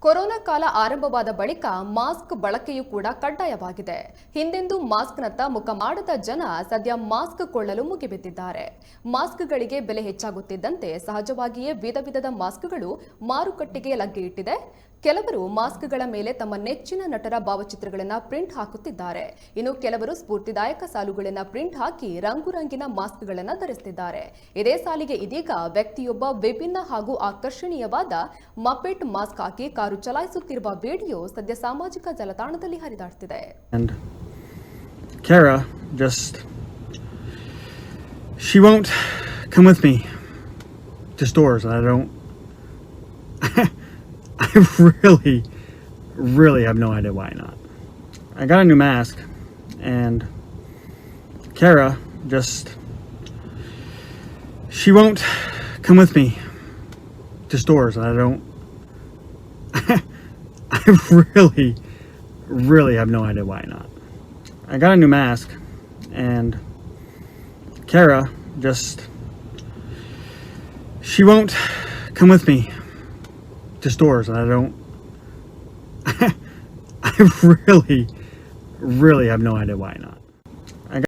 Corona ಕಾಲ ಆರಂಭವಾದ ಬಳಿಕ ಮಾಸ್ಕ್ ಬಳಕೆಯೂ ಕೂಡ ಕಡ್ಡಾಯವಾಗಿದೆ. ಹಿಂದೆಂದೂ ಮಾಸ್ಕ್ನತ್ತ ಮುಖ ಮಾಡದ ಜನ ಸದ್ಯ ಮಾಸ್ಕ್ ಕೊಳ್ಳಲು ಮುಗಿಬಿದ್ದಿದ್ದಾರೆ. ಮಾಸ್ಕ್ಗಳಿಗೆ ಬೆಲೆ ಹೆಚ್ಚಾಗುತ್ತಿದ್ದಂತೆ ಸಹಜವಾಗಿಯೇ ವಿಧ ವಿಧದ ಮಾಸ್ಕ್ಗಳು ಮಾರುಕಟ್ಟೆಗೆ ಲಗ್ಗೆ ಇಟ್ಟಿದೆ. ಕೆಲವರು ಮಾಸ್ಕ್ಗಳ ಮೇಲೆ ತಮ್ಮ ನೆಚ್ಚಿನ ನಟರ ಭಾವಚಿತ್ರಗಳನ್ನು ಪ್ರಿಂಟ್ ಹಾಕುತ್ತಿದ್ದಾರೆ. ಇನ್ನು ಕೆಲವರು ಸ್ಫೂರ್ತಿದಾಯಕ ಸಾಲುಗಳನ್ನು ಪ್ರಿಂಟ್ ಹಾಕಿ ರಂಗುರಂಗಿನ ಮಾಸ್ಕ್ಗಳನ್ನು ಧರಿಸುತ್ತಿದ್ದಾರೆ. ಇದೇ ಸಾಲಿಗೆ ಇದೀಗ ವ್ಯಕ್ತಿಯೊಬ್ಬ ವಿಭಿನ್ನ ಹಾಗೂ ಆಕರ್ಷಣೀಯವಾದ ಮಪೆಟ್ ಮಾಸ್ಕ್ ಹಾಕಿ ಕಾರು ಚಲಾಯಿಸುತ್ತಿರುವ ವಿಡಿಯೋ ಸದ್ಯ ಸಾಮಾಜಿಕ ಜಾಲತಾಣದಲ್ಲಿ ಹರಿದಾಡ್ತಿದೆ. Kara she won't come with me to stores. I don't I really have no idea why not. I got a new mask and Kara she won't come with me to stores. I don't I really have no idea why not. I got a new mask and Kara she won't come with me to stores. I don't I really have no idea why not.